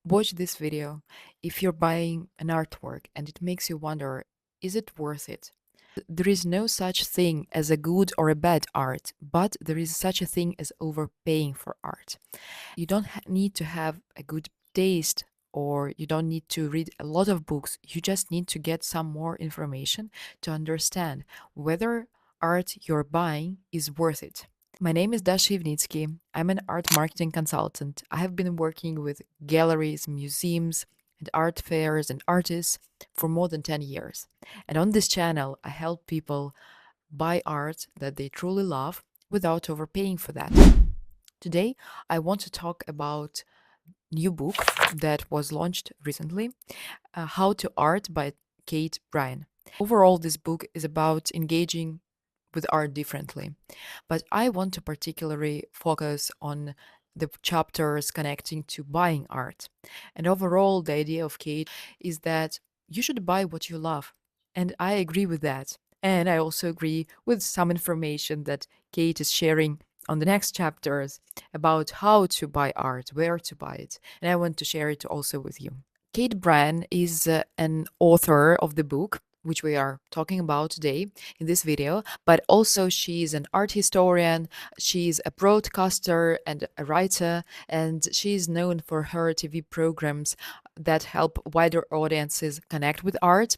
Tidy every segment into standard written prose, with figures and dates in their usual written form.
Watch this video if you're buying an artwork and it makes you wonder, is it worth it? There is no such thing as a good or a bad art, but there is such a thing as overpaying for art. You don't need to have a good taste or you don't need to read a lot of books. You just need to get some more information to understand whether art you're buying is worth it. My name is Dasha Ivnitsky. I'm an art marketing consultant. I have been working with galleries, museums, and art fairs and artists for more than 10 years. And on this channel, I help people buy art that they truly love without overpaying for that. Today, I want to talk about new book that was launched recently, How to Art by Kate Bryan. Overall, this book is about engaging with art differently. But I want to particularly focus on the chapters connecting to buying art. And overall, the idea of Kate is that you should buy what you love. And I agree with that. And I also agree with some information that Kate is sharing on the next chapters about how to buy art, where to buy it. And I want to share it also with you. Kate Bryan is an author of the book, which we are talking about today in this video, but also she's an art historian, she's a broadcaster and a writer, and she's known for her TV programs that help wider audiences connect with art.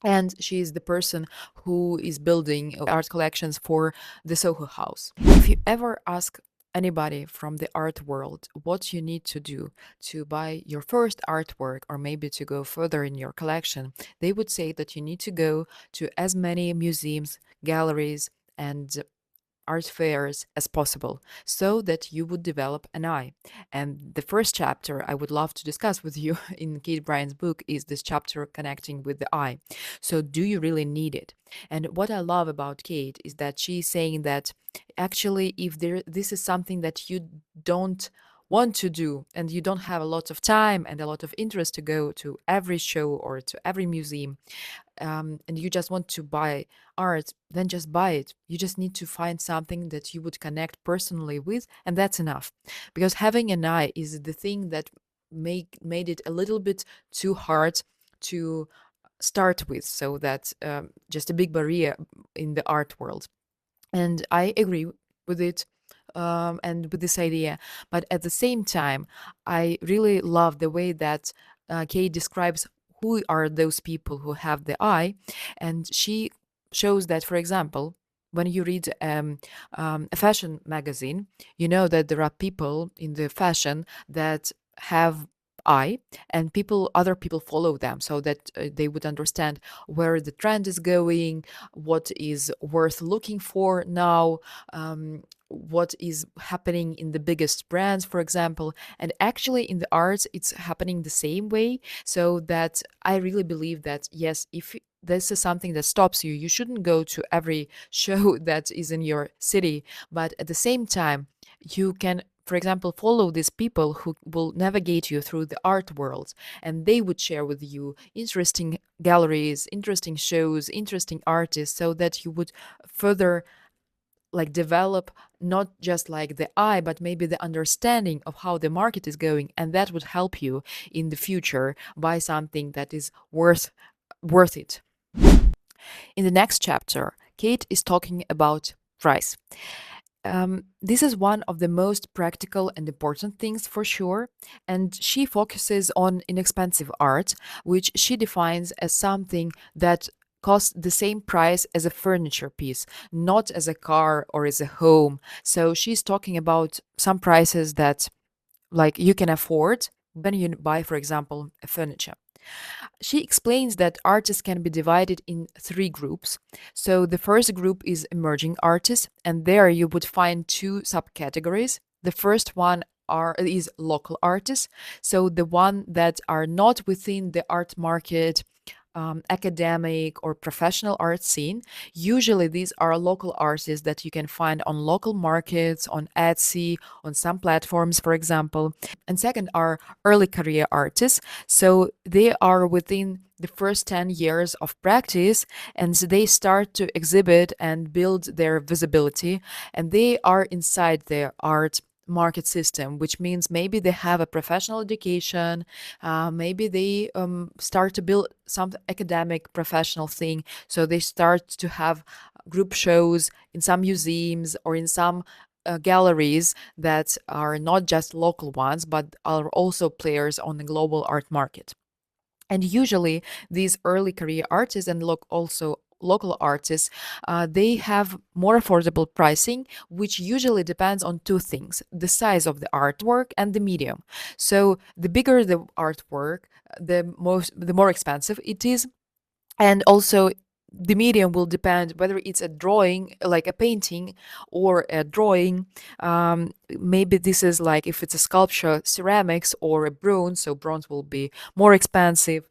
And she is the person who is building art collections for the Soho House. If you ever ask anybody from the art world what you need to do to buy your first artwork or maybe to go further in your collection, they would say that you need to go to as many museums, galleries, and art fairs as possible so that you would develop an eye. And the first chapter I would love to discuss with you in Kate Bryan's book is this chapter connecting with the eye. So, do you really need it? And what I love about Kate is that she's saying that actually, if this is something that you don't want to do and you don't have a lot of time and a lot of interest to go to every show or to every museum, and you just want to buy art, then just buy it. You just need to find something that you would connect personally with, and that's enough. Because having an eye is the thing that made it a little bit too hard to start with, so that's just a big barrier in the art world. And I agree with it and with this idea. But at the same time, I really love the way that Kate describes who are those people who have the eye. And she shows that, for example, when you read a fashion magazine, you know that there are people in the fashion that have eye, and other people follow them so that they would understand where the trend is going, what is worth looking for now, what is happening in the biggest brands, for example. And actually, in the arts, it's happening the same way. So that I really believe that, yes, if this is something that stops you, you shouldn't go to every show that is in your city. But at the same time, you can, for example, follow these people who will navigate you through the art world, and they would share with you interesting galleries, interesting shows, interesting artists, so that you would further like develop not just like the eye, but maybe the understanding of how the market is going, and that would help you in the future buy something that is worth it. In the next chapter, Kate is talking about price. This is one of the most practical and important things for sure, and she focuses on inexpensive art, which she defines as something that costs the same price as a furniture piece, not as a car or as a home. So she's talking about some prices that like you can afford when you buy, for example, a furniture. She explains that artists can be divided in three groups. So the first group is emerging artists, and there you would find two subcategories. The first one is local artists, so the one that are not within the art market, academic or professional art scene. Usually, these are local artists that you can find on local markets, on Etsy, on some platforms, for example. And second are early career artists. So they are within the first 10 years of practice, and so they start to exhibit and build their visibility, and they are inside their art market system, which means maybe they have a professional education, maybe they start to build some academic professional thing. So they start to have group shows in some museums or in some galleries that are not just local ones, but are also players on the global art market. And usually, these early career artists and also local artists, they have more affordable pricing, which usually depends on two things: the size of the artwork and the medium. So the bigger the artwork, the more expensive it is. And also, the medium will depend whether it's a drawing, like a painting, or a drawing. Maybe this is like if it's a sculpture, ceramics, or a bronze, so bronze will be more expensive.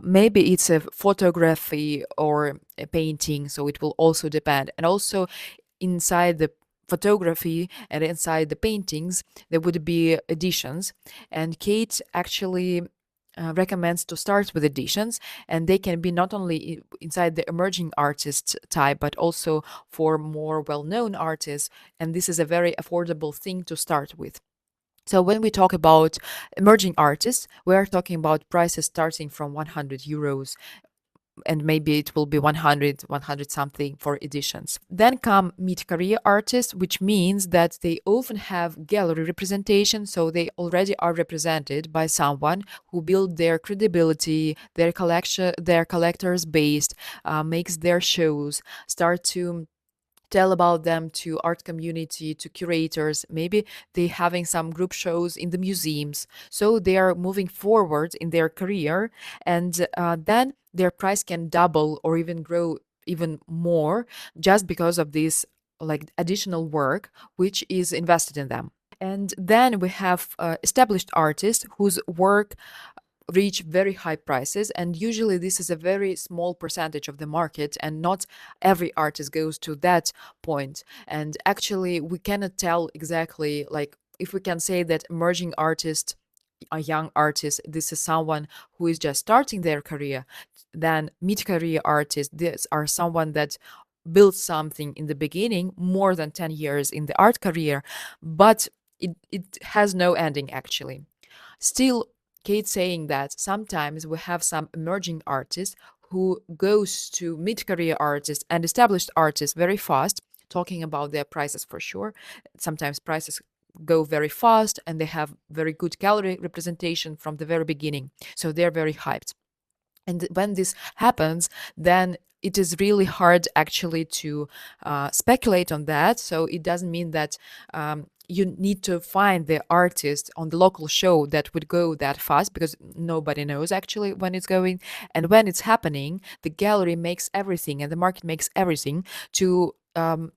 Maybe it's a photography or a painting, so it will also depend. And also, inside the photography and inside the paintings, there would be editions. And Kate actually recommends to start with editions, and they can be not only inside the emerging artist type, but also for more well-known artists. And this is a very affordable thing to start with. So when we talk about emerging artists, we are talking about prices starting from 100 euros, and maybe it will be 100 something for editions. Then come mid-career artists, which means that they often have gallery representation, so they already are represented by someone who build their credibility, their collection, their collectors based, makes their shows, start to tell about them to art community, to curators. Maybe they having some group shows in the museums, so they are moving forward in their career. And then their price can double or even grow even more, just because of this like additional work which is invested in them. And then we have established artists whose work reach very high prices, and usually this is a very small percentage of the market, and not every artist goes to that point. And actually, we cannot tell exactly, like, if we can say that emerging artist, a young artist, this is someone who is just starting their career. Then mid-career artists, these are someone that built something in the beginning, more than 10 years in the art career, but it has no ending actually. Still, Kate saying that sometimes we have some emerging artists who goes to mid-career artists and established artists very fast, talking about their prices for sure. Sometimes prices go very fast and they have very good gallery representation from the very beginning. So they're very hyped. And when this happens, then it is really hard actually to speculate on that. So it doesn't mean that you need to find the artist on the local show that would go that fast, because nobody knows actually when it's going. And when it's happening, the gallery makes everything and the market makes everything to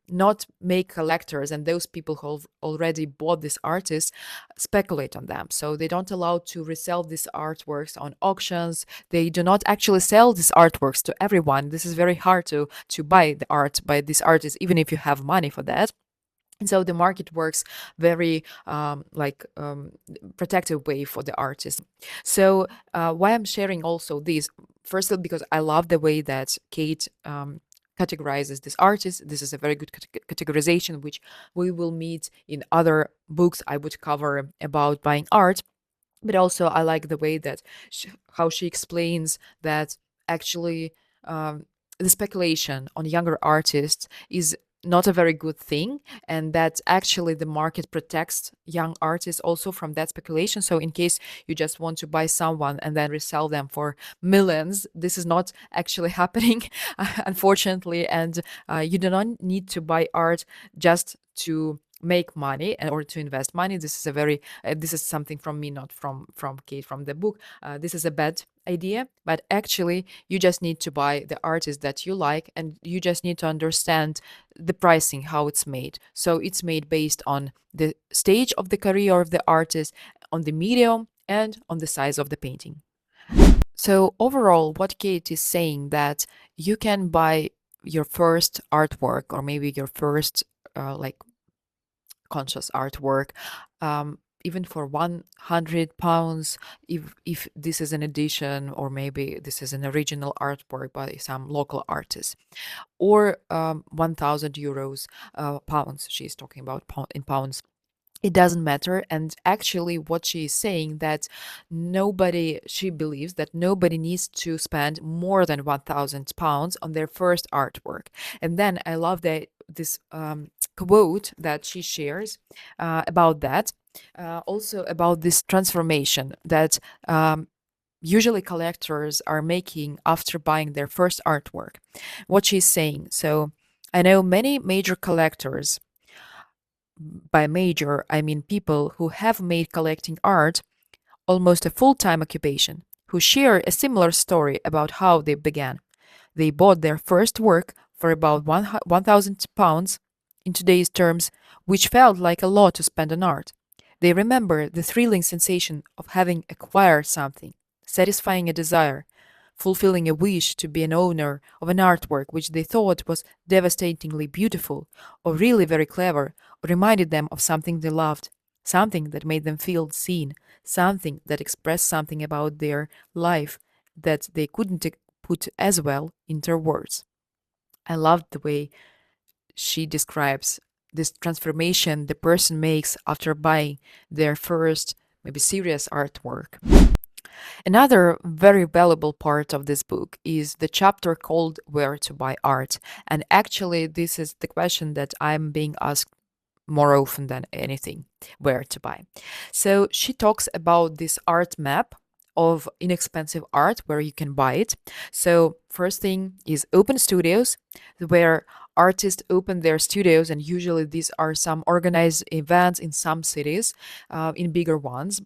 not make collectors and those people who already bought this artist speculate on them. So they don't allow to resell these artworks on auctions. They do not actually sell these artworks to everyone. This is very hard to buy the art by this artist, even if you have money for that. And so the market works very protective way for the artist. So why I'm sharing also this, firstly, because I love the way that Kate categorizes this artist. This is a very good categorization, which we will meet in other books I would cover about buying art. But also, I like the way that how she explains that actually the speculation on younger artists is not a very good thing, and that actually the market protects young artists also from that speculation. So in case you just want to buy someone and then resell them for millions, this is not actually happening, unfortunately. And you do not need to buy art just to make money or to invest money. This is a very this is something from me, not from Kate, from the book. This is a bad idea, but actually you just need to buy the artist that you like, and you just need to understand the pricing, how it's made. So it's made based on the stage of the career of the artist, on the medium, and on the size of the painting. So overall, what Kate is saying, that you can buy your first artwork, or maybe your first like conscious artwork, even for £100, if this is an edition, or maybe this is an original artwork by some local artist, or €1,000, pounds. She's talking about in pounds. it doesn't matter. And actually what she is saying that nobody she believes that nobody needs to spend more than 1000 pounds on their first artwork. And then I love that this quote that she shares about that, also about this transformation that usually collectors are making after buying their first artwork. What she's saying, so I know many major collectors. By major, I mean people who have made collecting art almost a full time occupation, who share a similar story about how they began. They bought their first work for about 1,000 pounds in today's terms, which felt like a lot to spend on art. They remember the thrilling sensation of having acquired something, satisfying a desire, fulfilling a wish to be an owner of an artwork which they thought was devastatingly beautiful, or really very clever, or reminded them of something they loved, something that made them feel seen, something that expressed something about their life that they couldn't put as well into words. I loved the way she describes this transformation the person makes after buying their first, maybe serious artwork. Another very valuable part of this book is the chapter called Where to Buy Art. And actually, this is the question that I'm being asked more often than anything, where to buy. So she talks about this art map of inexpensive art where you can buy it. So first thing is open studios, where artists open their studios, and usually these are some organized events in some cities, in bigger ones.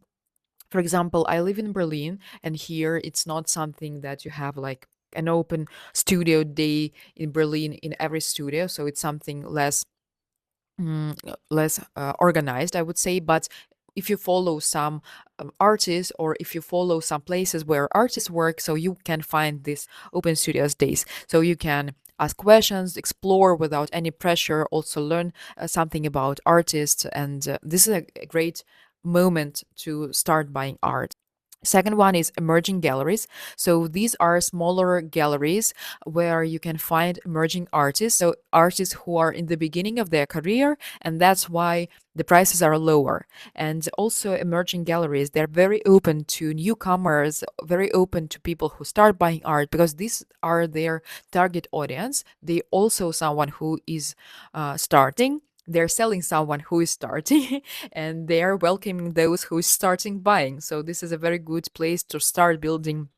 For example, I live in Berlin, and here it's not something that you have like an open studio day in Berlin in every studio. So it's something less organized, I would say. But if you follow some artists, or if you follow some places where artists work, so you can find these open studios days. So you can ask questions, explore without any pressure, also learn something about artists. And this is a great moment to start buying art. Second one is emerging galleries. So these are smaller galleries where you can find emerging artists. So artists who are in the beginning of their career, and that's why the prices are lower. And also emerging galleries, they're very open to newcomers, very open to people who start buying art, because these are their target audience. They also someone who is starting. They're selling someone who is starting, and they are welcoming those who is starting buying. So this is a very good place to start building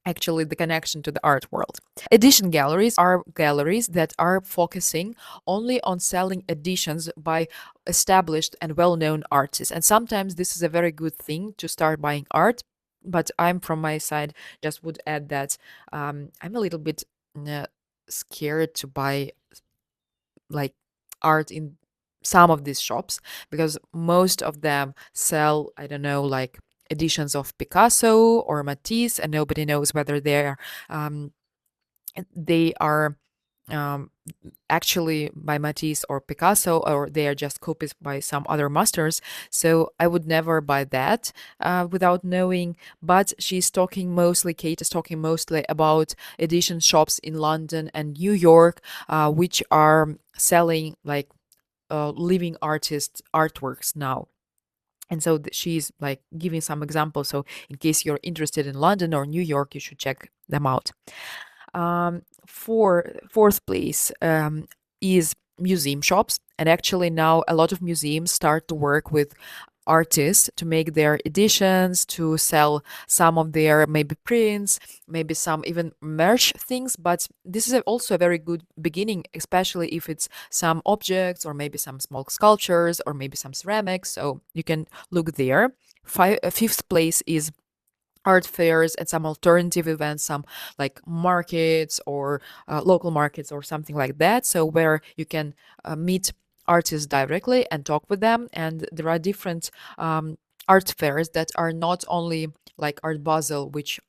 actually the connection to the art world. Edition galleries are galleries that are focusing only on selling editions by established and well-known artists. And sometimes this is a very good thing to start buying art. But I'm from my side just would add that I'm a little bit uh, scared to buy like art in some of these shops, because most of them sell, I don't know, like editions of Picasso or Matisse, and nobody knows whether um, they are um, actually by Matisse or Picasso, or they are just copies by some other masters. So I would never buy that without knowing. But she's talking mostly, Kate is talking mostly about edition shops in London and New York, which are selling like living artist artworks now. And so she's like giving some examples. So in case you're interested in London or New York, you should check them out. Fourth place is museum shops. And actually now a lot of museums start to work with artists to make their editions, to sell some of their maybe prints, maybe some even merch things. But this is also a very good beginning, especially if it's some objects or maybe some small sculptures or maybe some ceramics. So you can look there. Fifth place is art fairs and some alternative events, some like markets or local markets or something like that. So where you can meet artists directly and talk with them. And there are different art fairs that are not only like Art Basel, which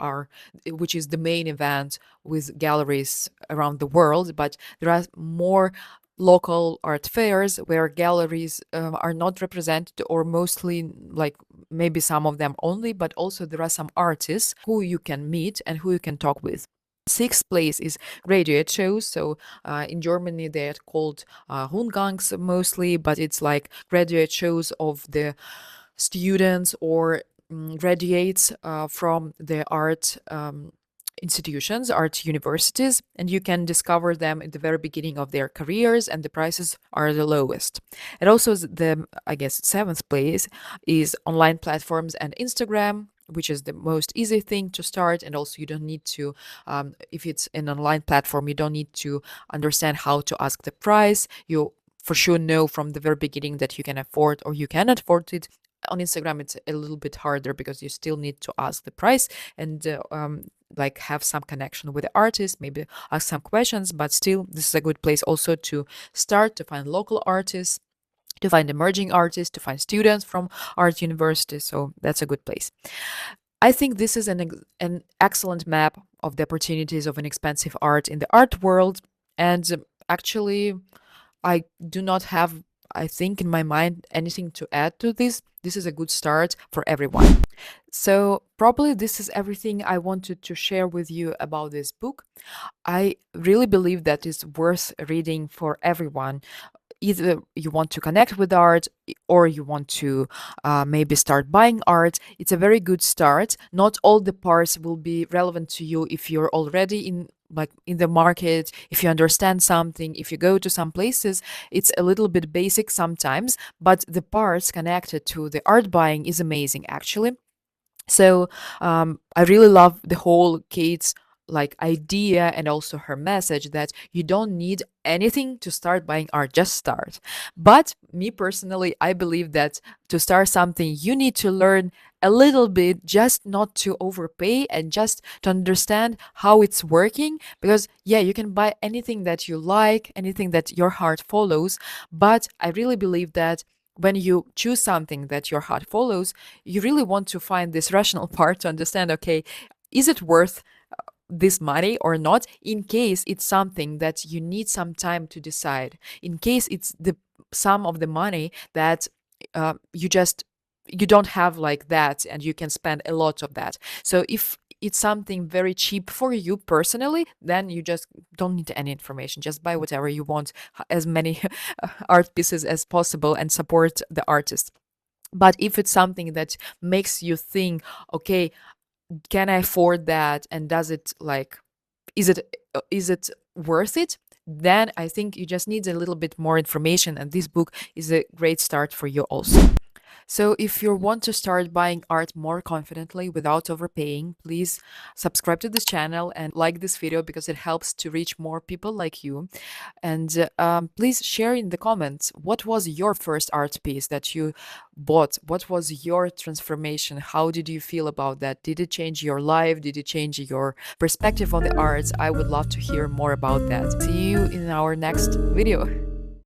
is the main event with galleries around the world, but there are more local art fairs where galleries are not represented, or mostly like maybe some of them only, but also there are some artists who you can meet and who you can talk with. Sixth place is graduate shows. So in Germany, they're called Rundgangs mostly, but it's like graduate shows of the students or graduates from the art institutions, art universities, and you can discover them at the very beginning of their careers, and the prices are the lowest. And also, the, I guess, seventh place is online platforms and Instagram, which is the most easy thing to start. And also, you don't need to, if it's an online platform, you don't need to understand how to ask the price. You for sure know from the very beginning that you can afford or you cannot afford it. On Instagram, it's a little bit harder because you still need to ask the price and like have some connection with the artist, maybe ask some questions, but still, this is a good place also to start to find local artists, to find emerging artists, to find students from art universities. So that's a good place. I think this is an excellent map of the opportunities of inexpensive art in the art world. And actually, I do not have, I think, in my mind anything to add to this. This is a good start for everyone. So, probably this is everything I wanted to share with you about this book. I really believe that it's worth reading for everyone. Either you want to connect with art or you want to maybe start buying art. It's a very good start. Not all the parts will be relevant to you if you're already in the market, if you understand something, if you go to some places. It's a little bit basic sometimes, but the parts connected to the art buying is amazing actually. So I really love the whole Kate's like idea and also her message that you don't need anything to start buying art, just start. But me personally, I believe that to start something, you need to learn a little bit, just not to overpay and just to understand how it's working. Because, yeah, you can buy anything that you like, anything that your heart follows. But I really believe that when you choose something that your heart follows, you really want to find this rational part to understand, okay, is it worth this money or not, in case it's something that you need some time to decide, in case it's the sum of the money that you just you don't have like that and you can spend a lot of that. So if it's something very cheap for you personally, then you just don't need any information, just buy whatever you want, as many art pieces as possible, and support the artist. But if it's something that makes you think, okay, can I afford that, and does it like, is it worth it, then I think you just need a little bit more information, and this book is a great start for you also. So, if you want to start buying art more confidently without overpaying, please subscribe to this channel and like this video because it helps to reach more people like you. And please share in the comments, what was your first art piece that you bought? What was your transformation? How did you feel about that? Did it change your life? Did it change your perspective on the arts? I would love to hear more about that. See you in our next video.